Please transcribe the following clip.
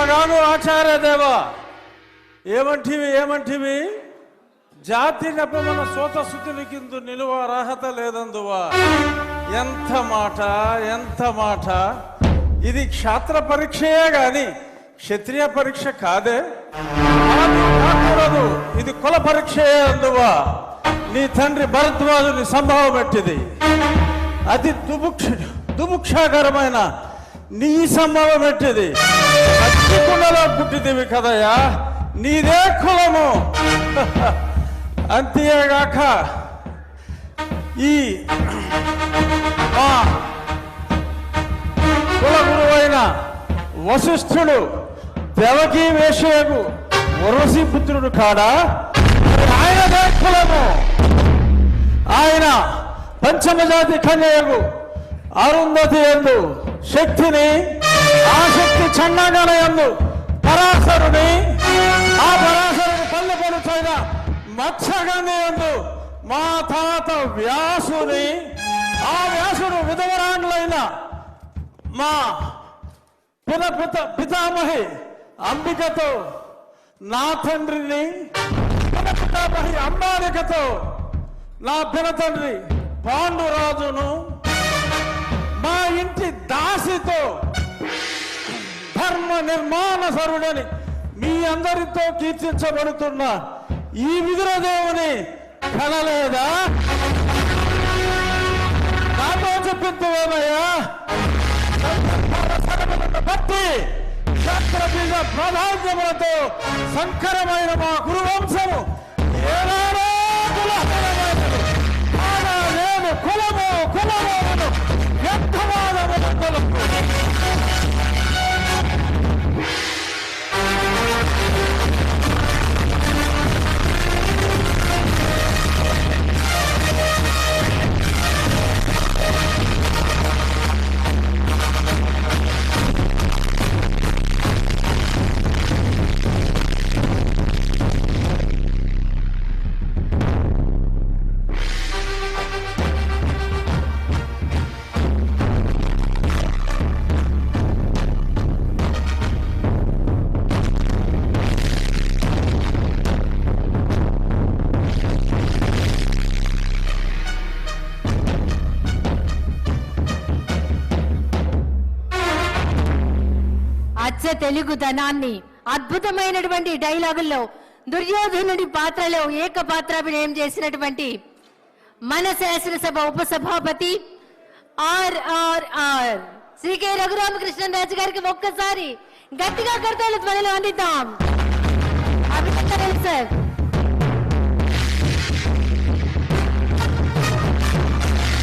ఆగాగు ఆచార్య దేవా, ఏమంటివి జాతి నెపమన సోత శుద్ధునికిందు నిలువ అర్హత లేదందువా. ఎంత మాట. ఇది క్షాత్ర పరీక్షయే గాని క్షత్రియ పరీక్ష కాదే. కాకూడదు, ఇది కుల పరీక్షయే అందువా. నీ తండ్రి భరద్వాజుని సంభవం పెట్టింది. అతి దుముక్షాకరమైన నీ సంభవం పెట్టింది. కుండలో పుట్టిదివి కదయ్యా, నీదే కులము. అంతేగాక ఈ కుల గురువైన వశిష్ఠుడు దేవకీ వేషయకు వరసి పుత్రుడు కాడా? ఆయనదే కులము. ఆయన పంచమజాతి కన్యకు అరుంధతి యందు శక్తిని, ఆ శక్తి చండాగణ యందు పరాశరుని, ఆ పరాశరుని పల్లెపరుచైన మత్స్యగంధి యందు మా తాత వ్యాసుని, ఆ వ్యాసుడు విధవరాండ్లైన మా పితామహి అంబికతో నా తండ్రిని, పితామహి అంబాలికతో నా పినతండ్రి పాండురాజును, మా ఇంటి దాసితో ధర్మ నిర్మాణ సరుడని మీ అందరితో కీర్తించబడుతున్న ఈ విదురదేవుని కనలేదా? నాతో చెప్పిందేమయ్యా? బట్టి క్షత్రబీజ ప్రాధాన్యములతో సంకరమైన మా గురువంశము ఏనాడో నేను కులము వ్యర్థవాదములు. తెలుగుదనాన్ని అద్భుతమైనటువంటి డైలాగుల్లో దుర్యోధనుడి పాత్రలో ఏకపాత్రాభినయం చేసినటువంటి మన శాసనసభ ఉపసభాపతి RRR శ్రీ కె రఘురామకృష్ణరాజు గారికి ఒక్కసారి గట్టిగా కర్తవ్య ధ్వనులు అందిద్దాం. అభినందనలు సార్.